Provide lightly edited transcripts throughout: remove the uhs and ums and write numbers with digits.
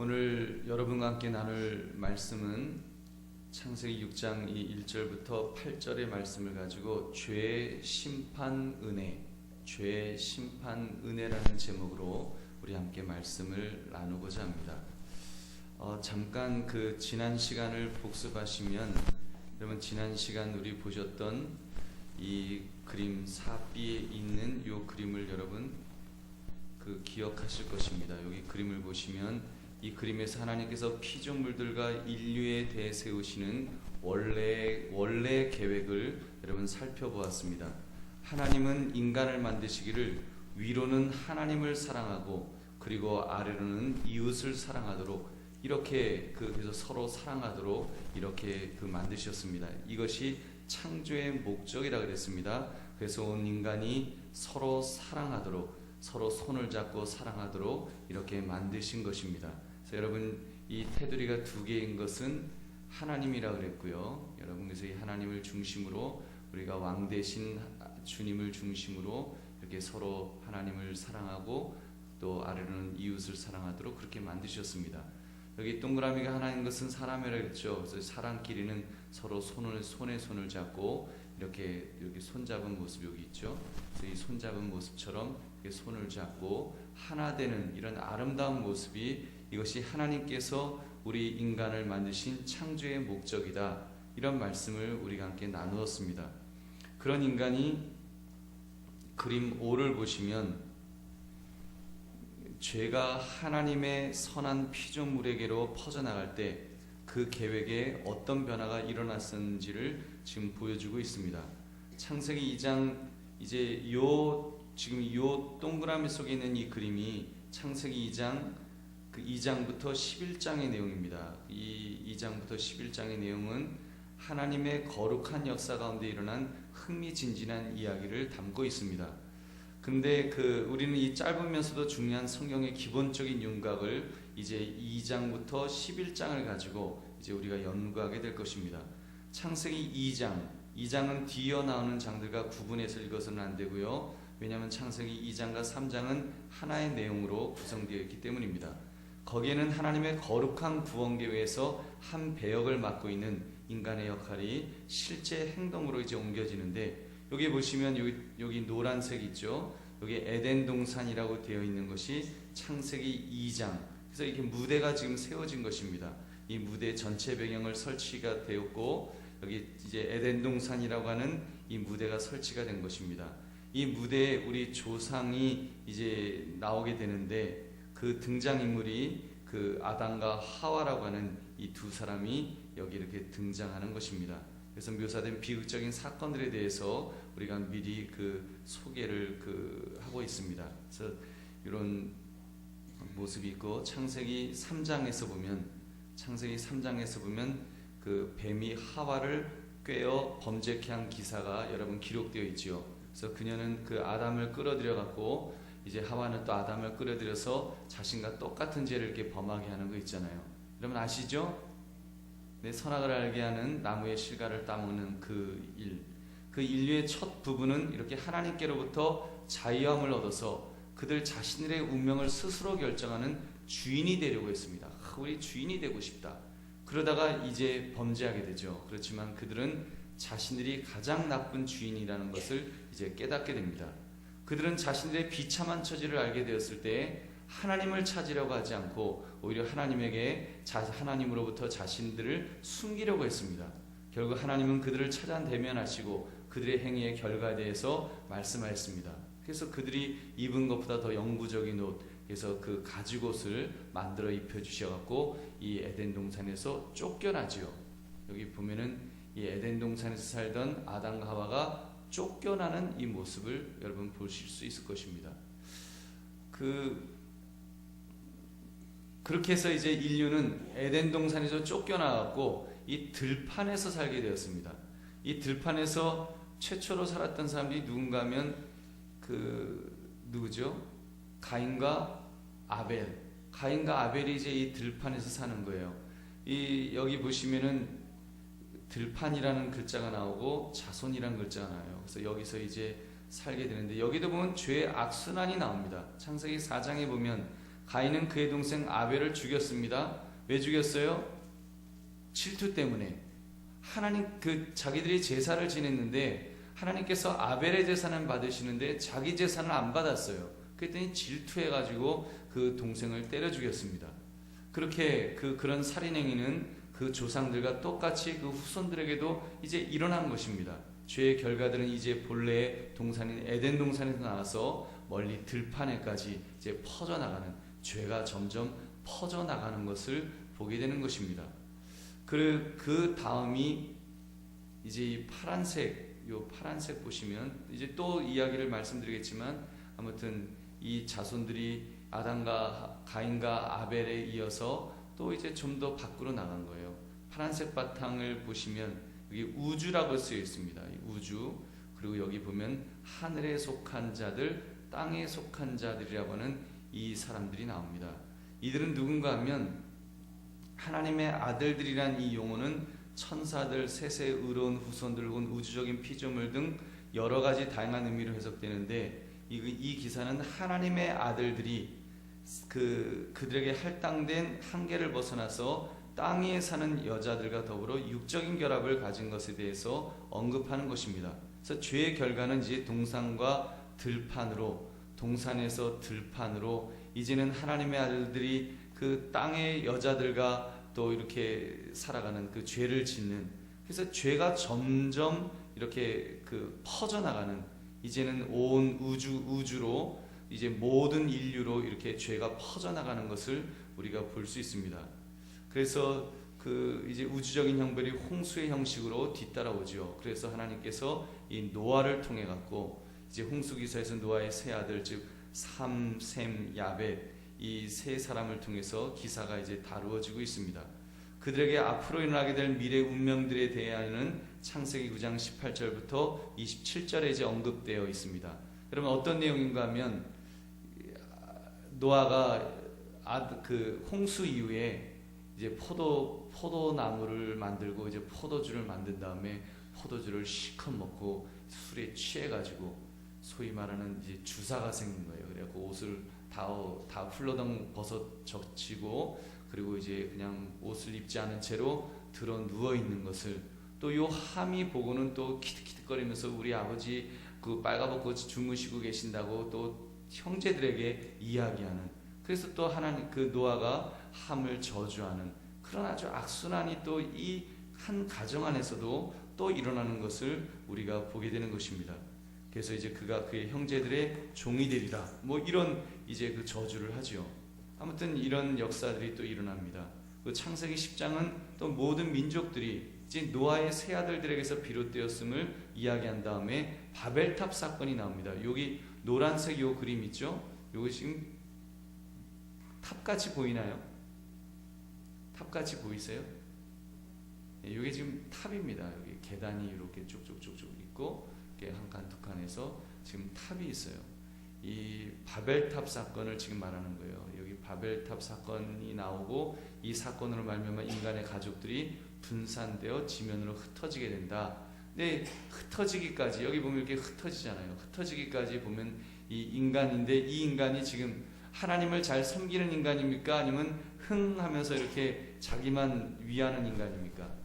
오늘 여러분과 함께 나눌 말씀은 창세기 6장 1절부터 8절의 말씀을 가지고 죄의 심판 은혜라는 제목으로 우리 함께 말씀을 나누고자 합니다. 잠깐 지난 시간을 복습하시면 여러분, 지난 시간 우리 보셨던 이 그림 사비에 있는 이 그림을 여러분 기억하실 것입니다. 여기 그림을 보시면 이 그림에서 하나님께서 피조물들과 인류에 대해 세우시는 원래 계획을 여러분 살펴보았습니다. 하나님은 인간을 만드시기를 위로는 하나님을 사랑하고 그리고 아래로는 이웃을 사랑하도록 이렇게 그래서 서로 사랑하도록 이렇게 만드셨습니다. 이것이 창조의 목적이라 그랬습니다. 그래서 온 인간이 서로 사랑하도록, 서로 손을 잡고 사랑하도록 이렇게 만드신 것입니다. 그래서 여러분, 이 테두리가 두 개인 것은 하나님이라 그랬고요. 여러분, 그래서 이 하나님을 중심으로 우리가 왕 대신 주님을 중심으로 이렇게 서로 하나님을 사랑하고 또 아래로는 이웃을 사랑하도록 그렇게 만드셨습니다. 여기 동그라미가 하나인 것은 사람이라 그랬죠. 그래서 사람끼리는 서로 손에 손을 잡고 이렇게 손잡은 모습이 여기 있죠. 그래서 이 손잡은 모습처럼 이렇게 손을 잡고 하나 되는 이런 아름다운 모습이 이것이 하나님께서 우리 인간을 만드신 창조의 목적이다. 이런 말씀을 우리가 함께 나누었습니다. 그런 인간이 그림 5를 보시면 죄가 하나님의 선한 피조물에게로 퍼져나갈 때 그 계획에 어떤 변화가 일어났는지를 지금 보여주고 있습니다. 창세기 2장 지금 요 동그라미 속에 있는 이 그림이 창세기 2장 2장부터 11장의 내용입니다. 이 2장부터 11장의 내용은 하나님의 거룩한 역사 가운데 일어난 흥미진진한 이야기를 담고 있습니다. 근데 우리는 이 짧으면서도 중요한 성경의 기본적인 윤곽을 이제 2장부터 11장을 가지고 이제 우리가 연구하게 될 것입니다. 창세기 2장은 뒤이어 나오는 장들과 구분해서 읽어서는 안 되고요. 왜냐하면 창세기 2장과 3장은 하나의 내용으로 구성되어 있기 때문입니다. 거기에는 하나님의 거룩한 구원 계획에서 한 배역을 맡고 있는 인간의 역할이 실제 행동으로 이제 옮겨지는데, 여기 보시면 여기 노란색 있죠. 여기 에덴 동산이라고 되어 있는 것이 창세기 2장. 그래서 이렇게 무대가 지금 세워진 것입니다. 이 무대 전체 배경을 설치가 되었고 여기 이제 에덴 동산이라고 하는 이 무대가 설치가 된 것입니다. 이 무대에 우리 조상이 이제 나오게 되는데 그 등장인물이 아담과 하와라고 하는 이 두 사람이 여기 이렇게 등장하는 것입니다. 그래서 묘사된 비극적인 사건들에 대해서 우리가 미리 소개를 하고 있습니다. 그래서 이런 모습이 있고, 창세기 3장에서 보면 뱀이 하와를 꿰어 범죄케 한 기사가 여러분 기록되어 있지요. 그래서 그녀는 아담을 끌어들여 갖고 이제 하와는 또 아담을 끌어들여서 자신과 똑같은 죄를 이렇게 범하게 하는 거 있잖아요. 여러분 아시죠? 네, 선악을 알게 하는 나무의 실과를 따먹는 그 인류의 첫 부분은 이렇게 하나님께로부터 자유함을 얻어서 그들 자신들의 운명을 스스로 결정하는 주인이 되려고 했습니다. 우리 주인이 되고 싶다. 그러다가 이제 범죄하게 되죠. 그렇지만 그들은 자신들이 가장 나쁜 주인이라는 것을 이제 깨닫게 됩니다. 그들은 자신들의 비참한 처지를 알게 되었을 때 하나님을 찾으려고 하지 않고 오히려 하나님으로부터 자신들을 숨기려고 했습니다. 결국 하나님은 그들을 찾아 대면하시고 그들의 행위의 결과에 대해서 말씀하였습니다. 그래서 그들이 입은 것보다 더 영구적인 옷, 그래서 가죽옷을 만들어 입혀주셔갖고 이 에덴 동산에서 쫓겨나지요. 여기 보면은 이 에덴 동산에서 살던 아담과 하와가 쫓겨나는 이 모습을 여러분 보실 수 있을 것입니다. 그렇게 해서 이제 인류는 에덴 동산에서 쫓겨나갖고 이 들판에서 살게 되었습니다. 이 들판에서 최초로 살았던 사람들이 누군가 하면 누구죠? 가인과 아벨이 이제 이 들판에서 사는 거예요. 여기 보시면은 들판이라는 글자가 나오고 자손이라는 글자가 나와요. 그래서 여기서 이제 살게 되는데, 여기도 보면 죄의 악순환이 나옵니다. 창세기 4장에 보면 가인은 그의 동생 아벨을 죽였습니다. 왜 죽였어요? 질투 때문에. 하나님 자기들이 제사를 지냈는데 하나님께서 아벨의 제사는 받으시는데 자기 제사는 안 받았어요. 그랬더니 질투해가지고 그 동생을 때려 죽였습니다. 그렇게 그런 살인 행위는 그 조상들과 똑같이 그 후손들에게도 이제 일어난 것입니다. 죄의 결과들은 이제 본래의 동산인 에덴 동산에서 나와서 멀리 들판에까지 이제 퍼져나가는, 죄가 점점 퍼져나가는 것을 보게 되는 것입니다. 그 다음이 이제 이 파란색 보시면 이제 또 이야기를 말씀드리겠지만, 아무튼 이 자손들이 아담과 가인과 아벨에 이어서 또 이제 좀 더 밖으로 나간 거예요. 파란색 바탕을 보시면 여기 우주라고 쓰여 있습니다. 우주. 그리고 여기 보면 하늘에 속한 자들, 땅에 속한 자들이라고 하는 이 사람들이 나옵니다. 이들은 누군가 하면 하나님의 아들들이란 이 용어는 천사들, 셋의 의로운 후손들 혹은 우주적인 피조물 등 여러 가지 다양한 의미로 해석되는데, 이 기사는 하나님의 아들들이 그들에게 할당된 한계를 벗어나서 땅에 사는 여자들과 더불어 육적인 결합을 가진 것에 대해서 언급하는 것입니다. 그래서 죄의 결과는 이제 동산에서 들판으로 이제는 하나님의 아들들이 그 땅의 여자들과 또 이렇게 살아가는 그 죄를 짓는, 그래서 죄가 점점 이렇게 퍼져나가는, 이제는 온 우주로 이제 모든 인류로 이렇게 죄가 퍼져나가는 것을 우리가 볼 수 있습니다. 그래서 이제 우주적인 형벌이 홍수의 형식으로 뒤따라오죠. 그래서 하나님께서 이 노아를 통해 갖고 이제 홍수 기사에서 노아의 세 아들, 즉 삼, 셈, 야벳, 이 세 사람을 통해서 기사가 이제 다루어지고 있습니다. 그들에게 앞으로 일어나게 될 미래 운명들에 대하여는 창세기 9장 18절부터 27절에 이제 언급되어 있습니다. 여러분, 어떤 내용인가 하면 노아가 홍수 이후에 이제 포도나무를 만들고 이제 포도주를 만든 다음에 포도주를 실컷 먹고 술에 취해가지고 소위 말하는 이제 주사가 생긴 거예요. 그래갖고 옷을 다 훌러덩 벗어 젖히고, 그리고 이제 그냥 옷을 입지 않은 채로 들어 누워 있는 것을, 또 요 함이 보고는 또 키득키득거리면서 우리 아버지 빨가벗고 주무시고 계신다고 또 형제들에게 이야기하는, 그래서 또 하나님 노아가 함을 저주하는 그런 아주 악순환이 또 이 한 가정 안에서도 또 일어나는 것을 우리가 보게 되는 것입니다. 그래서 이제 그가 그의 형제들의 종이 되리라, 이런 이제 저주를 하지요. 아무튼 이런 역사들이 또 일어납니다. 창세기 10장은 또 모든 민족들이 이제 노아의 세 아들들에게서 비롯되었음을 이야기한 다음에 바벨탑 사건이 나옵니다. 여기 노란색 요 그림 있죠? 요거 지금 탑같이 보이나요? 탑같이 보이세요? 이게 지금 탑입니다. 여기 계단이 이렇게 쭉쭉쭉쭉 있고, 이렇게 한 칸 두 칸에서 지금 탑이 있어요. 이 바벨탑 사건을 지금 말하는 거예요. 여기 바벨탑 사건이 나오고, 이 사건으로 말미암아 인간의 가족들이 분산되어 지면으로 흩어지게 된다. 근데 흩어지기까지, 여기 보면 이렇게 흩어지잖아요. 흩어지기까지 보면 이 인간인데, 이 인간이 지금 하나님을 잘 섬기는 인간입니까? 아니면 흥하면서 이렇게 자기만 위하는 인간입니까?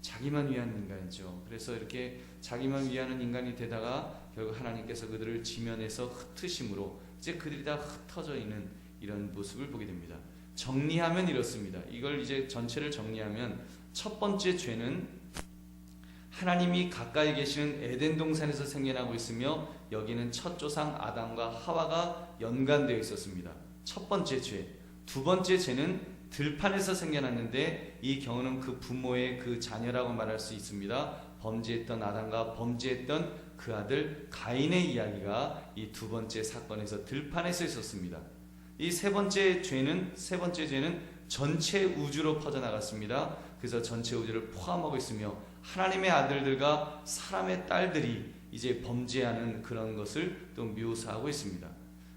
자기만 위하는 인간이죠. 그래서 이렇게 자기만 위하는 인간이 되다가 결국 하나님께서 그들을 지면에서 흩으심으로 이제 그들이 다 흩어져 있는 이런 모습을 보게 됩니다. 정리하면 이렇습니다. 이걸 이제 전체를 정리하면, 첫 번째 죄는 하나님이 가까이 계시는 에덴 동산에서 생겨나고 있으며, 여기는 첫 조상 아담과 하와가 연관되어 있었습니다. 첫 번째 죄. 두 번째 죄는 들판에서 생겨났는데, 이 경우는 그 부모의 그 자녀라고 말할 수 있습니다. 범죄했던 아담과 범죄했던 그 아들 가인의 이야기가 이 두 번째 사건에서 들판에서 있었습니다. 이 세 번째 죄는 전체 우주로 퍼져나갔습니다. 그래서 전체 우주를 포함하고 있으며, 하나님의 아들들과 사람의 딸들이 이제 범죄하는 그런 것을 또 묘사하고 있습니다.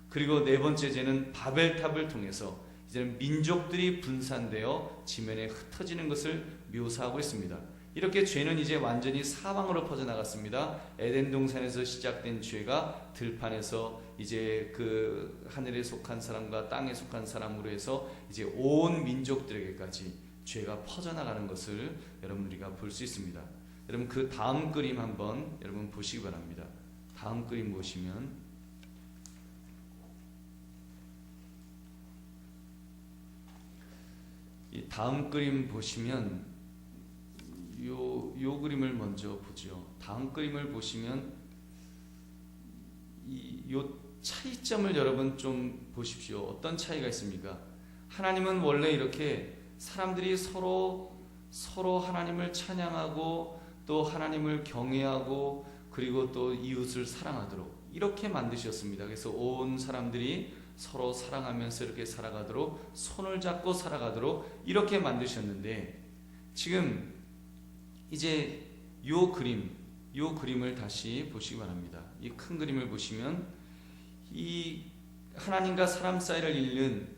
그리고 네 번째 죄는 바벨탑을 통해서 이제는 민족들이 분산되어 지면에 흩어지는 것을 묘사하고 있습니다. 이렇게 죄는 이제 완전히 사방으로 퍼져나갔습니다. 에덴 동산에서 시작된 죄가 들판에서 이제 그 하늘에 속한 사람과 땅에 속한 사람으로 해서 이제 온 민족들에게까지 죄가 퍼져나가는 것을 여러분 우리가 볼 수 있습니다. 여러분 그 다음 그림 한번 여러분 보시기 바랍니다. 다음 그림 보시면 이 다음 그림 보시면 요 그림을 먼저 보죠. 다음 그림을 보시면 요 차이점을 여러분 좀 보십시오. 어떤 차이가 있습니까? 하나님은 원래 이렇게 사람들이 서로 하나님을 찬양하고 또 하나님을 경외하고 그리고 또 이웃을 사랑하도록 이렇게 만드셨습니다. 그래서 온 사람들이 서로 사랑하면서 이렇게 살아가도록 손을 잡고 살아가도록 이렇게 만드셨는데 지금 이제 요 그림을 다시 보시기 바랍니다. 이 큰 그림을 보시면 이 하나님과 사람 사이를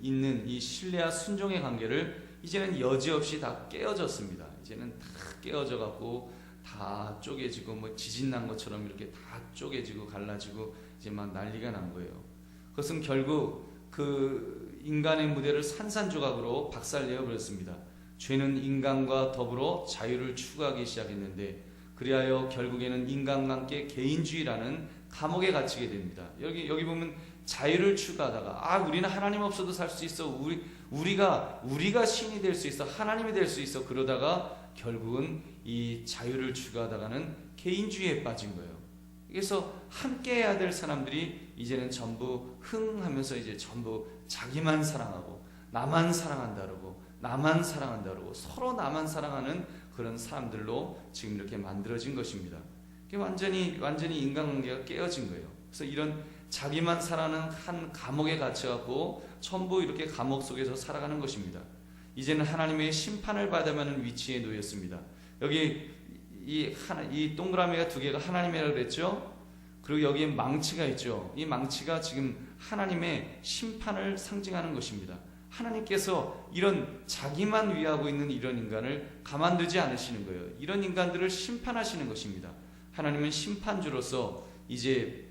잇는 이 신뢰와 순종의 관계를 이제는 여지없이 다 깨어졌습니다. 이제는 다 깨어져 갖고 다 쪼개지고 뭐 지진 난 것처럼 이렇게 다 쪼개지고 갈라지고 이제 막 난리가 난 거예요. 그것은 결국 그 인간의 무대를 산산조각으로 박살내어 버렸습니다. 죄는 인간과 더불어 자유를 추구하기 시작했는데 그리하여 결국에는 인간과 함께 개인주의라는 감옥에 갇히게 됩니다. 여기 보면 자유를 추구하다가 우리는 하나님 없어도 살 수 있어. 우리가 신이 될 수 있어. 하나님이 될 수 있어. 그러다가 결국은 이 자유를 추구하다가는 개인주의에 빠진 거예요. 그래서 함께 해야 될 사람들이 이제는 전부 흥하면서 이제 전부 자기만 사랑하고 나만 사랑한다 그러고 나만 사랑한다 그러고 서로 나만 사랑하는 그런 사람들로 지금 이렇게 만들어진 것입니다. 완전히 인간관계가 깨어진 거예요. 그래서 이런 자기만 사랑하는 한 감옥에 갇혀갖고 전부 이렇게 감옥 속에서 살아가는 것입니다. 이제는 하나님의 심판을 받아야 하는 위치에 놓였습니다. 여기 이 동그라미가 두 개가 하나님이라고 그랬죠. 그리고 여기에 망치가 있죠. 이 망치가 지금 하나님의 심판을 상징하는 것입니다. 하나님께서 이런 자기만 위하고 있는 이런 인간을 가만두지 않으시는 거예요. 이런 인간들을 심판하시는 것입니다. 하나님은 심판주로서 이제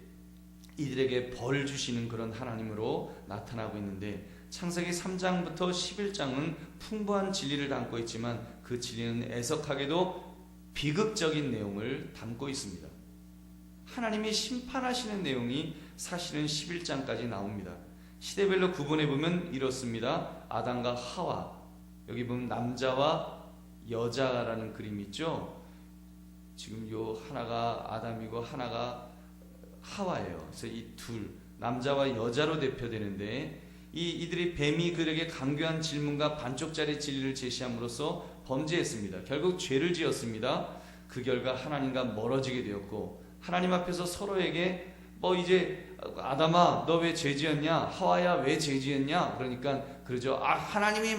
이들에게 벌 주시는 그런 하나님으로 나타나고 있는데 창세기 3장부터 11장은 풍부한 진리를 담고 있지만 그 진리는 애석하게도 비극적인 내용을 담고 있습니다. 하나님이 심판하시는 내용이 사실은 11장까지 나옵니다. 시대별로 구분해 보면 이렇습니다. 아담과 하와, 여기 보면 남자와 여자라는 그림이 있죠. 지금 요 하나가 아담이고 하나가 하와예요. 그래서 이 둘, 남자와 여자로 대표되는데 이들이 뱀이 그에게 강교한 질문과 반쪽짜리 진리를 제시함으로써 범죄했습니다. 결국 죄를 지었습니다. 그 결과 하나님과 멀어지게 되었고 하나님 앞에서 서로에게 이제 아담아 너 왜 죄 지었냐, 하와야 왜 죄 지었냐, 그러니까 그러죠. 하나님이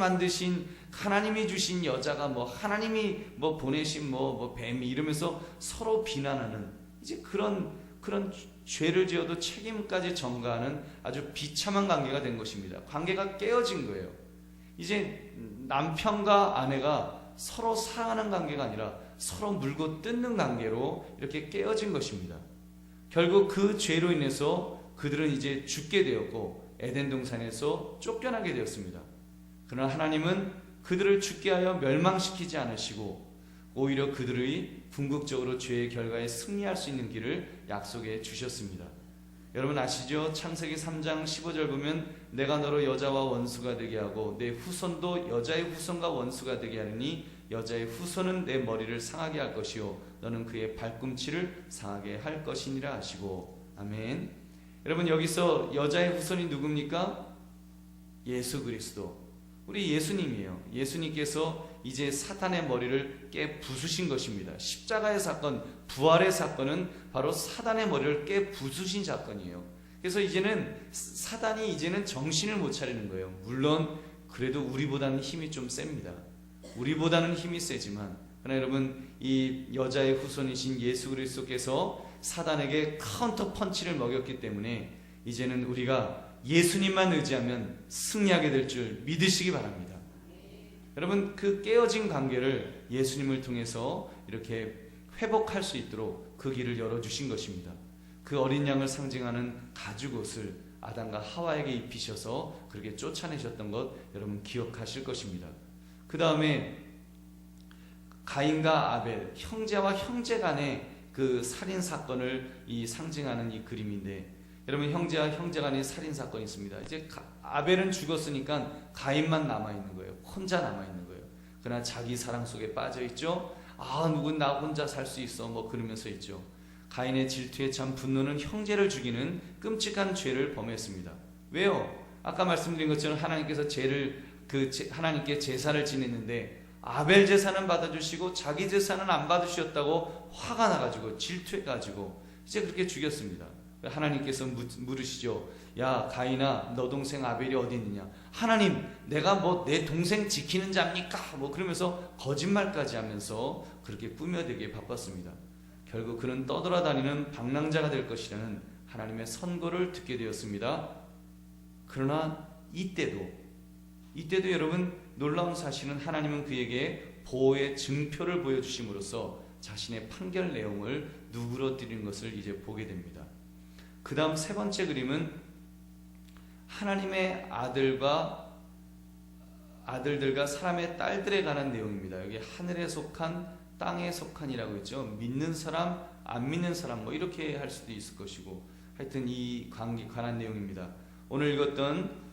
주신 여자가 하나님이 보내신 뱀이 이러면서 서로 비난하는 이제 그런 죄를 지어도 책임까지 전가하는 아주 비참한 관계가 된 것입니다. 관계가 깨어진 거예요. 이제 남편과 아내가 서로 사랑하는 관계가 아니라 서로 물고 뜯는 관계로 이렇게 깨어진 것입니다. 결국 그 죄로 인해서 그들은 이제 죽게 되었고 에덴 동산에서 쫓겨나게 되었습니다. 그러나 하나님은 그들을 죽게 하여 멸망시키지 않으시고 오히려 그들의 궁극적으로 죄의 결과에 승리할 수 있는 길을 약속해 주셨습니다. 여러분 아시죠? 창세기 3장 15절 보면 내가 너로 여자와 원수가 되게 하고 내 후손도 여자의 후손과 원수가 되게 하리니 여자의 후손은 내 머리를 상하게 할 것이요 너는 그의 발꿈치를 상하게 할 것이니라 하시고. 아멘. 여러분 여기서 여자의 후손이 누굽니까? 예수 그리스도, 우리 예수님이에요. 예수님께서 이제 사탄의 머리를 깨 부수신 것입니다. 십자가의 사건, 부활의 사건은 바로 사탄의 머리를 깨 부수신 사건이에요. 그래서 이제는 사단이 이제는 정신을 못 차리는 거예요. 물론 그래도 우리보다는 힘이 좀 셉니다. 우리보다는 힘이 세지만 그러나 여러분 이 여자의 후손이신 예수 그리스도께서 사단에게 카운터 펀치를 먹였기 때문에 이제는 우리가 예수님만 의지하면 승리하게 될 줄 믿으시기 바랍니다. 여러분, 그 깨어진 관계를 예수님을 통해서 이렇게 회복할 수 있도록 그 길을 열어주신 것입니다. 그 어린 양을 상징하는 가죽옷을 아담과 하와에게 입히셔서 그렇게 쫓아내셨던 것 여러분 기억하실 것입니다. 그 다음에 가인과 아벨, 형제와 형제 간의 그 살인 사건을 상징하는 이 그림인데, 여러분, 형제와 형제 간의 살인 사건이 있습니다. 이제 아벨은 죽었으니까 가인만 남아 있는 거예요. 혼자 남아 있는 거예요. 그러나 자기 사랑 속에 빠져 있죠. 누군 나 혼자 살 수 있어 뭐 그러면서 있죠. 가인의 질투에 찬 분노는 형제를 죽이는 끔찍한 죄를 범했습니다. 왜요? 아까 말씀드린 것처럼 하나님께서 하나님께 제사를 지냈는데 아벨 제사는 받아주시고 자기 제사는 안 받으셨다고 화가 나가지고 질투해가지고 이제 그렇게 죽였습니다. 하나님께서 물으시죠. 야 가인아, 너 동생 아벨이 어디 있느냐? 하나님, 내가 뭐 내 동생 지키는 자입니까? 뭐 그러면서 거짓말까지 하면서 그렇게 꾸며대기에 바빴습니다. 결국 그는 떠돌아다니는 방랑자가 될 것이라는 하나님의 선고를 듣게 되었습니다. 그러나 이때도 여러분 놀라운 사실은 하나님은 그에게 보호의 증표를 보여주심으로써 자신의 판결 내용을 누그러뜨리는 것을 이제 보게 됩니다. 그 다음 세 번째 그림은 하나님의 아들들과 사람의 딸들에 관한 내용입니다. 여기 하늘에 속한, 땅에 속한이라고 했죠. 믿는 사람, 안 믿는 사람 뭐 이렇게 할 수도 있을 것이고, 하여튼 이 관계에 관한 내용입니다. 오늘 읽었던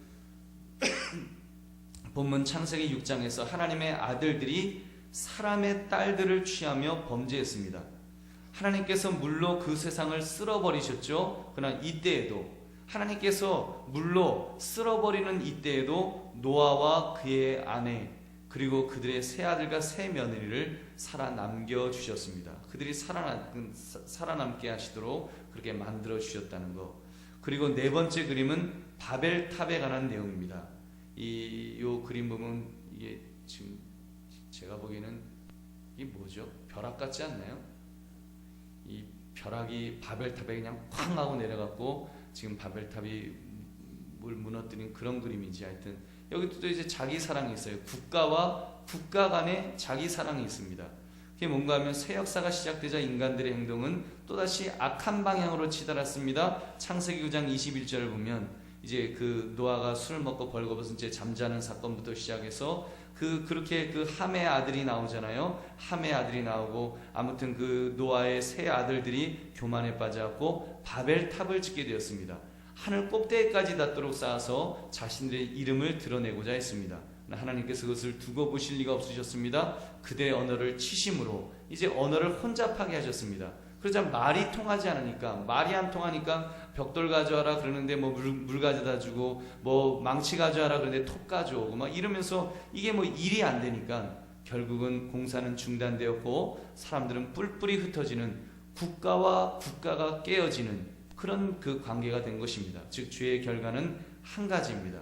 본문 창세기 6장에서 하나님의 아들들이 사람의 딸들을 취하며 범죄했습니다. 하나님께서 물로 그 세상을 쓸어버리셨죠. 그러나 이때에도 하나님께서 물로 쓸어버리는 이때에도 노아와 그의 아내 그리고 그들의 세 아들과 세 며느리를 살아남겨 주셨습니다. 그들이 살아남게 하시도록 그렇게 만들어 주셨다는 것. 그리고 네 번째 그림은 바벨탑에 관한 내용입니다. 요 그림 보면 이게 지금 제가 보기에는 이게 뭐죠? 벼락 같지 않나요? 이 벼락이 바벨탑에 그냥 쾅 하고 내려갔고 지금 바벨탑이 물 무너뜨린 그런 그림이지. 하여튼 여기도 또 이제 자기 사랑이 있어요. 국가와 국가 간에 자기 사랑이 있습니다. 그게 뭔가 하면 새 역사가 시작되자 인간들의 행동은 또다시 악한 방향으로 치달았습니다. 창세기 9장 21절을 보면 이제 그 노아가 술을 먹고 벌거벗은 채 잠자는 사건부터 시작해서 그렇게 그 함의 아들이 나오잖아요. 함의 아들이 나오고 아무튼 그 노아의 세 아들들이 교만에 빠져갖고 바벨탑을 짓게 되었습니다. 하늘 꼭대기까지 닿도록 쌓아서 자신들의 이름을 드러내고자 했습니다. 하나님께서 그것을 두고 보실 리가 없으셨습니다. 그들의 언어를 치심으로 이제 언어를 혼잡하게 하셨습니다. 그러자 말이 통하지 않으니까, 말이 안 통하니까 벽돌 가져와라 그러는데 뭐 물 가져다 주고 뭐 망치 가져와라 그러는데 톱 가져오고 막 이러면서 이게 뭐 일이 안 되니까 결국은 공사는 중단되었고 사람들은 뿔뿔이 흩어지는, 국가와 국가가 깨어지는 그런 그 관계가 된 것입니다. 즉 죄의 결과는 한 가지입니다.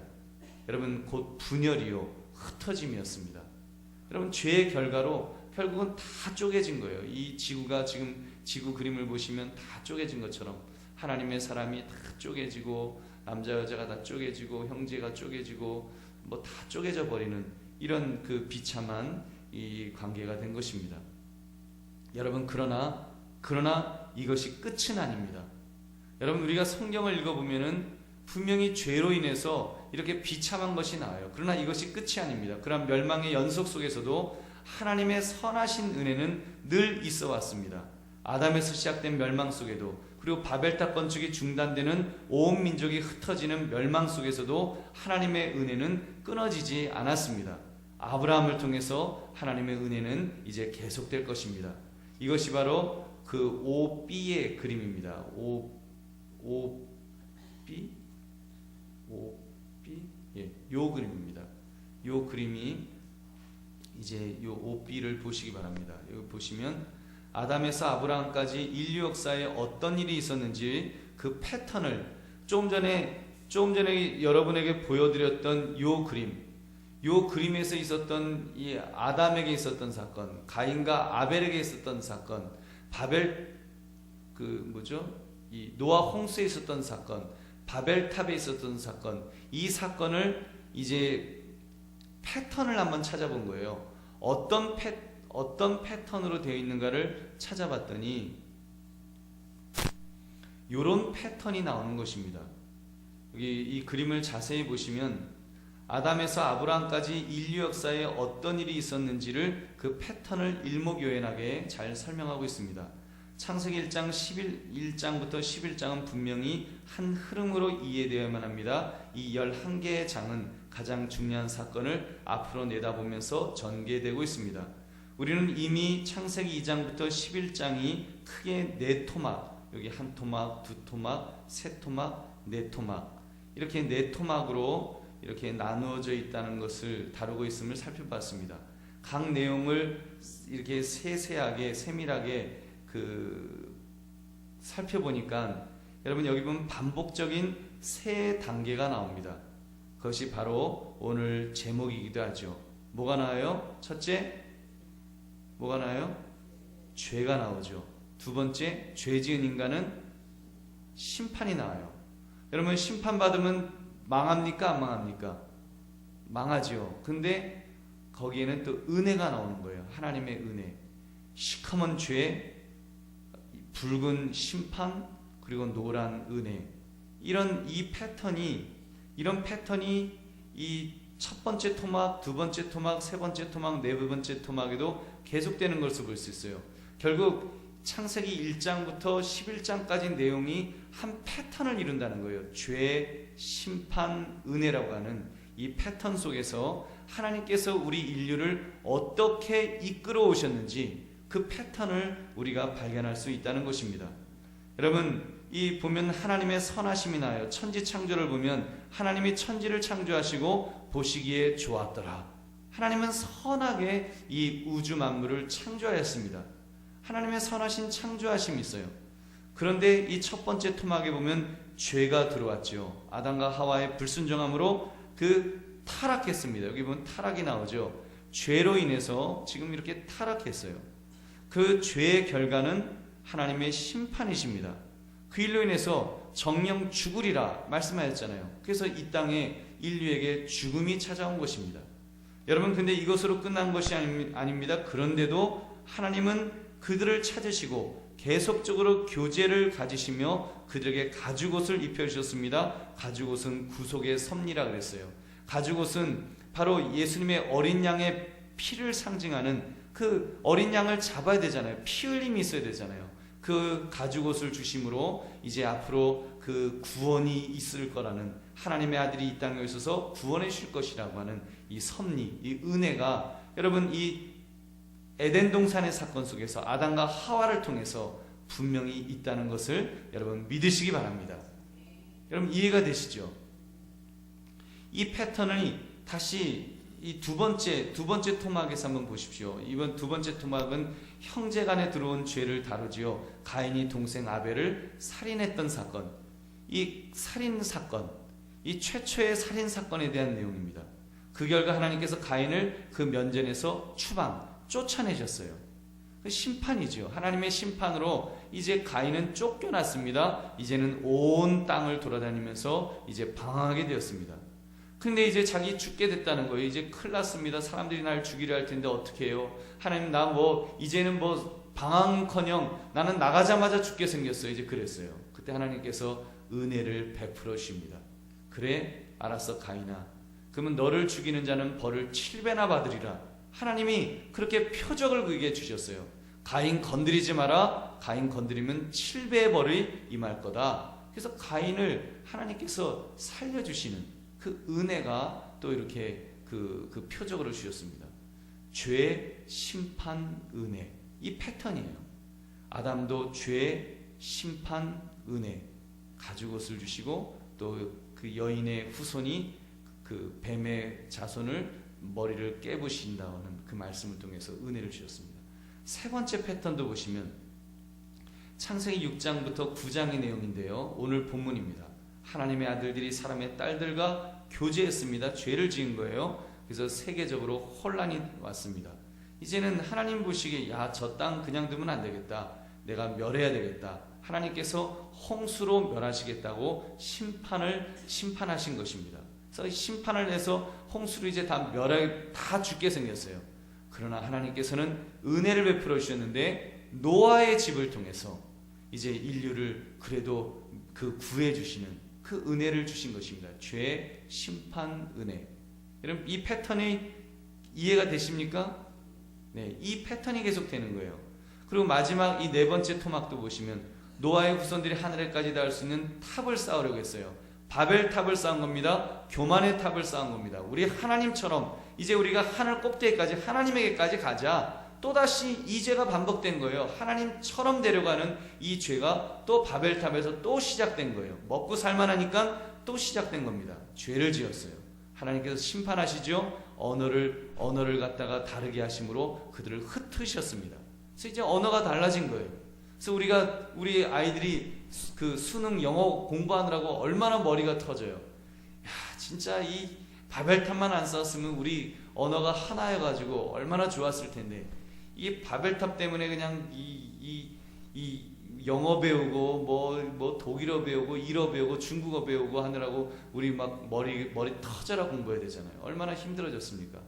여러분, 곧 분열이요 흩어짐이었습니다. 여러분, 죄의 결과로 결국은 다 쪼개진 거예요. 이 지구가 지금 지구 그림을 보시면 다 쪼개진 것처럼 하나님의 사람이 다 쪼개지고 남자 여자가 다 쪼개지고 형제가 쪼개지고 뭐 다 쪼개져 버리는 이런 그 비참한 이 관계가 된 것입니다. 여러분, 그러나 이것이 끝은 아닙니다. 여러분, 우리가 성경을 읽어보면은 분명히 죄로 인해서 이렇게 비참한 것이 나와요. 그러나 이것이 끝이 아닙니다. 그런 멸망의 연속 속에서도 하나님의 선하신 은혜는 늘 있어 왔습니다. 아담에서 시작된 멸망 속에도, 그리고 바벨탑 건축이 중단되는 온 민족이 흩어지는 멸망 속에서도 하나님의 은혜는 끊어지지 않았습니다. 아브라함을 통해서 하나님의 은혜는 이제 계속될 것입니다. 이것이 바로 그 오비의 그림입니다. 요 그림입니다. 요 그림이 이제 요 오비를 보시기 바랍니다. 여기 보시면 아담에서 아브라함까지 인류 역사에 어떤 일이 있었는지 그 패턴을 좀 전에 여러분에게 보여드렸던 요 그림에서 있었던 이 아담에게 있었던 사건, 가인과 아벨에게 있었던 사건, 이 노아 홍수에 있었던 사건, 바벨탑에 있었던 사건, 이 사건을 이제 패턴을 한번 찾아본 거예요. 어떤 패턴으로 되어 있는가를 찾아봤더니 이런 패턴이 나오는 것입니다. 여기 이 그림을 자세히 보시면 아담에서 아브라함까지 인류 역사에 어떤 일이 있었는지를 그 패턴을 일목요연하게 잘 설명하고 있습니다. 창세기 1장부터 11장은 분명히 한 흐름으로 이해되어야만 합니다. 이 11개의 장은 가장 중요한 사건을 앞으로 내다보면서 전개되고 있습니다. 우리는 이미 창세기 2장부터 11장이 크게 네 토막, 여기 한 토막, 두 토막, 세 토막, 네 토막, 이렇게 네 토막으로 이렇게 나누어져 있다는 것을 다루고 있음을 살펴봤습니다. 각 내용을 이렇게 세세하게 세밀하게 살펴보니까 여러분 여기 보면 반복적인 세 단계가 나옵니다. 그것이 바로 오늘 제목이기도 하죠. 뭐가 나와요? 첫째, 뭐가 나와요? 죄가 나오죠. 두 번째, 죄 지은 인간은 심판이 나와요. 여러분 심판받으면 망합니까? 안 망합니까? 망하죠. 근데 거기에는 또 은혜가 나오는 거예요. 하나님의 은혜. 시커먼 죄, 붉은 심판, 그리고 노란 은혜. 이런 패턴이 이 첫 번째 토막, 두 번째 토막, 세 번째 토막, 네 번째 토막에도 계속되는 것을 볼 수 있어요. 결국 창세기 1장부터 11장까지 내용이 한 패턴을 이룬다는 거예요. 죄, 심판, 은혜라고 하는 이 패턴 속에서 하나님께서 우리 인류를 어떻게 이끌어 오셨는지 그 패턴을 우리가 발견할 수 있다는 것입니다. 여러분, 이 보면 하나님의 선하심이 나요. 천지 창조를 보면 하나님이 천지를 창조하시고 보시기에 좋았더라. 하나님은 선하게 이 우주 만물을 창조하였습니다. 하나님의 선하신 창조하심이 있어요. 그런데 이 첫 번째 토막에 보면 죄가 들어왔죠. 아담과 하와의 불순종함으로 타락했습니다. 여기 보면 타락이 나오죠. 죄로 인해서 지금 이렇게 타락했어요. 그 죄의 결과는 하나님의 심판이십니다. 그 일로 인해서 정령 죽으리라 말씀하셨잖아요. 그래서 이 땅에 인류에게 죽음이 찾아온 것입니다. 여러분, 근데 이것으로 끝난 것이 아닙니다. 그런데도 하나님은 그들을 찾으시고 계속적으로 교제를 가지시며 그들에게 가죽옷을 입혀주셨습니다. 가죽옷은 구속의 섭리라 그랬어요. 가죽옷은 바로 예수님의 어린 양의 피를 상징하는 그 어린 양을 잡아야 되잖아요. 피 흘림이 있어야 되잖아요. 그 가죽옷을 주심으로 이제 앞으로 그 구원이 있을 거라는, 하나님의 아들이 이 땅에 오셔서 구원해 주실 것이라고 하는 이 섭리, 이 은혜가 여러분 이 에덴 동산의 사건 속에서 아담과 하와를 통해서 분명히 있다는 것을 여러분 믿으시기 바랍니다. 여러분 이해가 되시죠? 이 패턴이 다시 이 두 번째 토막에서 한번 보십시오. 이번 두 번째 토막은 형제 간에 들어온 죄를 다루지요. 가인이 동생 아벨을 살인했던 사건. 이 살인 사건, 이 최초의 살인 사건에 대한 내용입니다. 그 결과 하나님께서 가인을 그 면전에서 쫓아내셨어요. 그 심판이죠. 하나님의 심판으로 이제 가인은 쫓겨났습니다. 이제는 온 땅을 돌아다니면서 이제 방황하게 되었습니다. 근데 이제 자기 죽게 됐다는 거예요. 이제 큰일 났습니다. 사람들이 날 죽이려 할 텐데 어떻게 해요? 하나님 이제는 방황커녕 나는 나가자마자 죽게 생겼어요. 이제 그랬어요. 그때 하나님께서 은혜를 베풀어 주십니다. 그래 알았어 가인아. 그러면 너를 죽이는 자는 벌을 7배나 받으리라. 하나님이 그렇게 표적을 그에게 주셨어요. 가인 건드리지 마라. 가인 건드리면 7배의 벌이 임할 거다. 그래서 가인을 하나님께서 살려주시는 그 은혜가 또 이렇게 그 표적으로 주셨습니다. 죄, 심판, 은혜. 이 패턴이에요. 아담도 죄, 심판, 은혜. 가죽옷을 주시고 또 그 여인의 후손이 그 뱀의 자손을 머리를 깨부신다는 그 말씀을 통해서 은혜를 주셨습니다. 세 번째 패턴도 보시면 창세기 6장부터 9장의 내용인데요. 오늘 본문입니다. 하나님의 아들들이 사람의 딸들과 교제했습니다. 죄를 지은 거예요. 그래서 세계적으로 혼란이 왔습니다. 이제는 하나님 보시기에 저 땅 그냥 두면 안 되겠다. 내가 멸해야 되겠다. 하나님께서 홍수로 멸하시겠다고 심판하신 것입니다. 그래서 심판을 해서 홍수로 이제 다 멸하게 다 죽게 생겼어요. 그러나 하나님께서는 은혜를 베풀어 주셨는데 노아의 집을 통해서 이제 인류를 그래도 그 구해 주시는 그 은혜를 주신 것입니다. 죄, 심판, 은혜. 여러분 이 패턴이 이해가 되십니까? 네, 이 패턴이 계속 되는 거예요. 그리고 마지막 이 네 번째 토막도 보시면 노아의 후손들이 하늘에까지 닿을 수 있는 탑을 쌓으려고 했어요. 바벨탑을 쌓은 겁니다. 교만의 탑을 쌓은 겁니다. 우리 하나님처럼 이제 우리가 하늘 꼭대기까지 하나님에게까지 가자. 또다시 이 죄가 반복된 거예요. 하나님처럼 데려가는 이 죄가 또 바벨탑에서 또 시작된 거예요. 먹고 살만하니까 또 시작된 겁니다. 죄를 지었어요. 하나님께서 심판하시죠. 언어를 갖다가 다르게 하심으로 그들을 흩으셨습니다. 그래서 이제 언어가 달라진 거예요. 그래서 우리 아이들이 그 수능 영어 공부하느라고 얼마나 머리가 터져요. 야, 진짜 이 바벨탑만 안 쌓았으면 우리 언어가 하나여가지고 얼마나 좋았을 텐데, 이 바벨탑 때문에 그냥 이 영어 배우고 뭐 독일어 배우고 일어 배우고 중국어 배우고 하느라고 우리 막 머리 터져라 공부해야 되잖아요. 얼마나 힘들어졌습니까?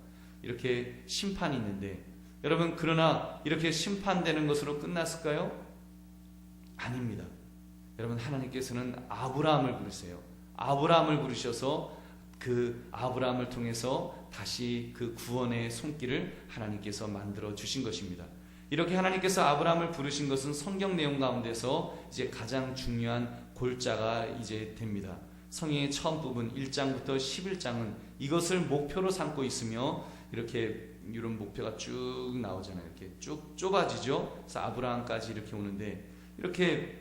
이렇게 심판이 있는데, 여러분 그러나 이렇게 심판되는 것으로 끝났을까요? 아닙니다. 여러분 하나님께서는 아브라함을 부르세요. 아브라함을 부르셔서 그 아브라함을 통해서 다시 그 구원의 손길을 하나님께서 만들어 주신 것입니다. 이렇게 하나님께서 아브라함을 부르신 것은 성경 내용 가운데서 이제 가장 중요한 골자가 이제 됩니다. 성경의 처음 부분 1장부터 11장은 이것을 목표로 삼고 있으며 이렇게 이런 목표가 쭉 나오잖아요. 이렇게 쭉 좁아지죠. 그래서 아브라함까지 이렇게 오는데, 이렇게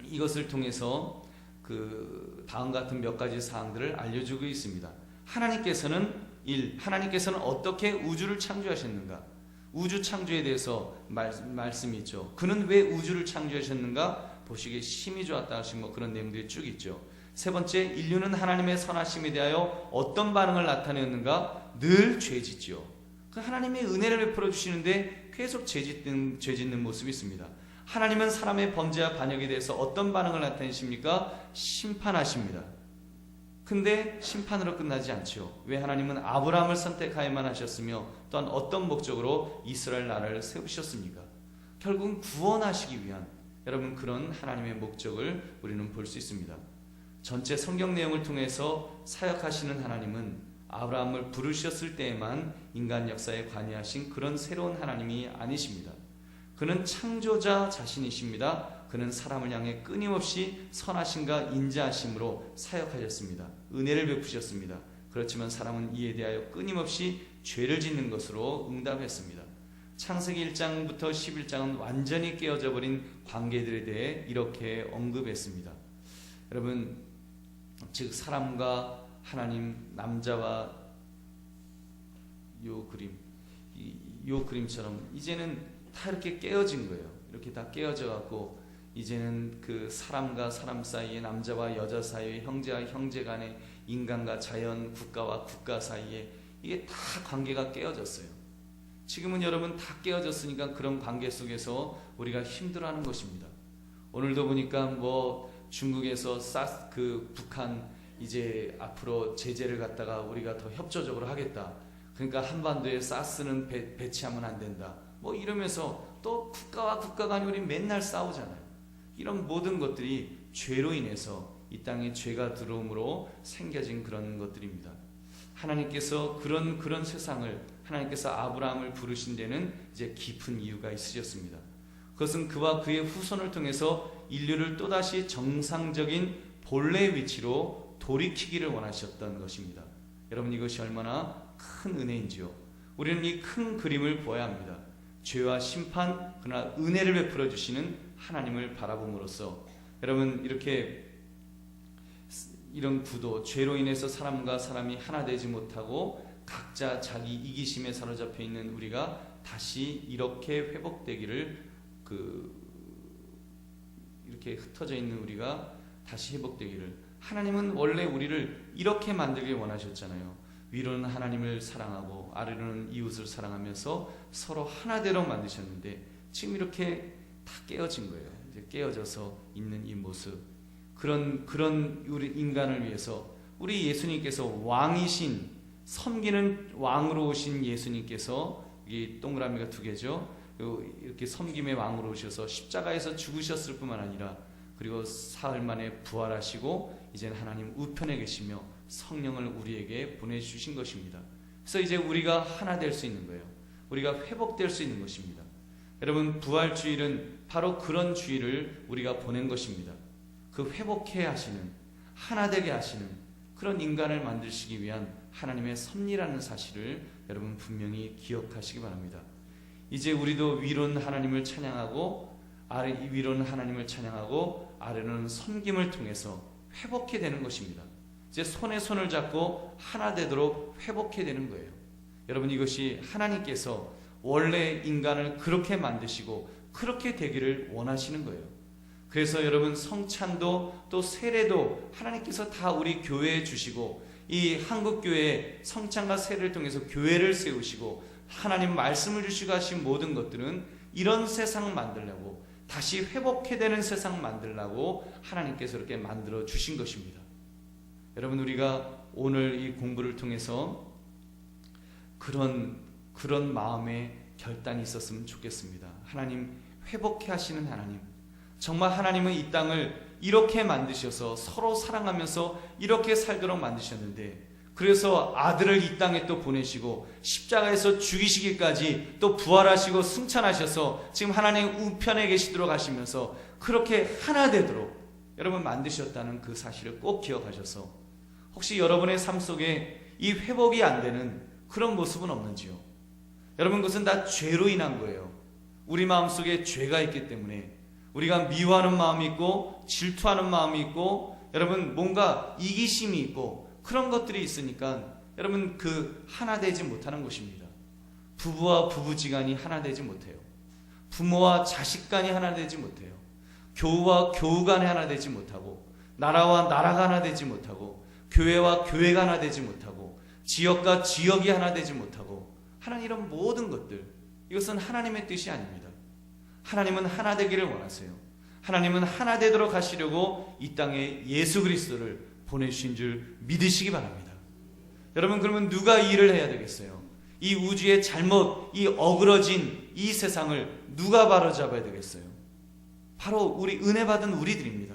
이것을 통해서 그 다음 같은 몇 가지 사항들을 알려주고 있습니다. 하나님께서는 어떻게 우주를 창조하셨는가? 우주 창조에 대해서 말씀이 있죠. 그는 왜 우주를 창조하셨는가? 보시기에 심히 좋았다 하신 뭐 그런 내용들이 쭉 있죠. 세 번째, 인류는 하나님의 선하심에 대하여 어떤 반응을 나타내었는가? 늘 죄짓지요. 그 하나님의 은혜를 베풀어 주시는데 계속 죄짓는 모습이 있습니다. 하나님은 사람의 범죄와 반역에 대해서 어떤 반응을 나타내십니까? 심판하십니다. 근데 심판으로 끝나지 않죠. 왜? 하나님은 아브라함을 선택하여만 하셨으며 또한 어떤 목적으로 이스라엘 나라를 세우셨습니까? 결국은 구원하시기 위한, 여러분 그런 하나님의 목적을 우리는 볼 수 있습니다. 전체 성경 내용을 통해서 사역하시는 하나님은 아브라함을 부르셨을 때에만 인간 역사에 관여하신 그런 새로운 하나님이 아니십니다. 그는 창조자 자신이십니다. 그는 사람을 향해 끊임없이 선하심과 인자하심으로 사역하셨습니다. 은혜를 베푸셨습니다. 그렇지만 사람은 이에 대하여 끊임없이 죄를 짓는 것으로 응답했습니다. 창세기 1장부터 11장은 완전히 깨어져 버린 관계들에 대해 이렇게 언급했습니다. 여러분, 즉 사람과 하나님, 남자와 요 그림처럼 이제는 다 이렇게 깨어진 거예요. 이렇게 다 깨어져 갖고 이제는 그 사람과 사람 사이에, 남자와 여자 사이에, 형제와 형제 간에, 인간과 자연, 국가와 국가 사이에 이게 다 관계가 깨어졌어요. 지금은 여러분 다 깨어졌으니까 그런 관계 속에서 우리가 힘들어하는 것입니다. 오늘도 보니까 뭐 중국에서 북한 이제 앞으로 제재를 갖다가 우리가 더 협조적으로 하겠다. 그러니까 한반도에 사스는 배치하면 안 된다. 뭐 이러면서 또 국가와 국가 간에 우리 맨날 싸우잖아요. 이런 모든 것들이 죄로 인해서 이 땅에 죄가 들어옴으로 생겨진 그런 것들입니다. 하나님께서 그런 세상을, 하나님께서 아브라함을 부르신 데는 이제 깊은 이유가 있으셨습니다. 그것은 그와 그의 후손을 통해서 인류를 또다시 정상적인 본래의 위치로 돌이키기를 원하셨던 것입니다. 여러분 이것이 얼마나 큰 은혜인지요. 우리는 이 큰 그림을 보아야 합니다. 죄와 심판, 그러나 은혜를 베풀어 주시는 하나님을 바라봄으로써 여러분 이런 구도, 죄로 인해서 사람과 사람이 하나 되지 못하고 각자 자기 이기심에 사로잡혀 있는 우리가 다시 이렇게 회복되기를, 이렇게 흩어져 있는 우리가 다시 회복되기를, 하나님은 원래 우리를 이렇게 만들길 원하셨잖아요. 위로는 하나님을 사랑하고 아래로는 이웃을 사랑하면서 서로 하나되로 만드셨는데 지금 이렇게 다 깨어진 거예요. 이제 깨어져서 있는 이 모습, 그런 우리 인간을 위해서 우리 예수님께서 왕이신, 섬기는 왕으로 오신 예수님께서, 이 동그라미가 두 개죠. 이렇게 섬김의 왕으로 오셔서 십자가에서 죽으셨을 뿐만 아니라 그리고 사흘 만에 부활하시고 이제는 하나님 우편에 계시며 성령을 우리에게 보내주신 것입니다. 그래서 이제 우리가 하나 될 수 있는 거예요. 우리가 회복될 수 있는 것입니다. 여러분, 부활주일은 바로 그런 주일을 우리가 보낸 것입니다. 그 회복해 하시는, 하나 되게 하시는 그런 인간을 만드시기 위한 하나님의 섭리라는 사실을 여러분 분명히 기억하시기 바랍니다. 이제 우리도 위로는 하나님을 찬양하고 위로는 하나님을 찬양하고 아래로는 섬김을 통해서 회복해 되는 것입니다. 이제 손에 손을 잡고 하나 되도록 회복해 되는 거예요. 여러분, 이것이 하나님께서 원래 인간을 그렇게 만드시고 그렇게 되기를 원하시는 거예요. 그래서 여러분, 성찬도 또 세례도 하나님께서 다 우리 교회에 주시고, 이 한국교회에 성찬과 세례를 통해서 교회를 세우시고 하나님 말씀을 주시고 하신 모든 것들은 이런 세상 만들려고, 다시 회복해되는 세상 만들려고 하나님께서 이렇게 만들어 주신 것입니다. 여러분, 우리가 오늘 이 공부를 통해서 그런 마음의 결단이 있었으면 좋겠습니다. 하나님, 회복해 하시는 하나님, 정말 하나님은 이 땅을 이렇게 만드셔서 서로 사랑하면서 이렇게 살도록 만드셨는데, 그래서 아들을 이 땅에 또 보내시고 십자가에서 죽이시기까지 또 부활하시고 승천하셔서 지금 하나님 우편에 계시도록 하시면서 그렇게 하나 되도록 여러분 만드셨다는 그 사실을 꼭 기억하셔서, 혹시 여러분의 삶 속에 이 회복이 안 되는 그런 모습은 없는지요? 여러분, 그것은 다 죄로 인한 거예요. 우리 마음속에 죄가 있기 때문에 우리가 미워하는 마음이 있고 질투하는 마음이 있고 여러분 뭔가 이기심이 있고 그런 것들이 있으니까 여러분 그 하나 되지 못하는 것입니다. 부부와 부부지간이 하나 되지 못해요. 부모와 자식 간이 하나 되지 못해요. 교우와 교우 간이 하나 되지 못하고, 나라와 나라가 하나 되지 못하고, 교회와 교회가 하나 되지 못하고, 지역과 지역이 하나 되지 못하고 하는 이런 모든 것들, 이것은 하나님의 뜻이 아닙니다. 하나님은 하나 되기를 원하세요. 하나님은 하나 되도록 하시려고 이 땅에 예수 그리스도를 보내주신 줄 믿으시기 바랍니다. 여러분, 그러면 누가 이 일을 해야 되겠어요? 이 우주의 잘못, 이 어그러진 이 세상을 누가 바로잡아야 되겠어요? 바로 우리 은혜 받은 우리들입니다.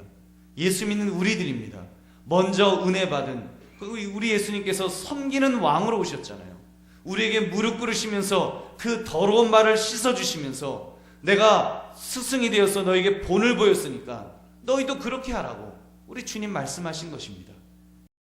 예수 믿는 우리들입니다. 먼저 은혜 받은, 그리고 우리 예수님께서 섬기는 왕으로 오셨잖아요. 우리에게 무릎 꿇으시면서 그 더러운 말을 씻어주시면서 내가 스승이 되어서 너에게 본을 보였으니까 너희도 그렇게 하라고 우리 주님 말씀하신 것입니다.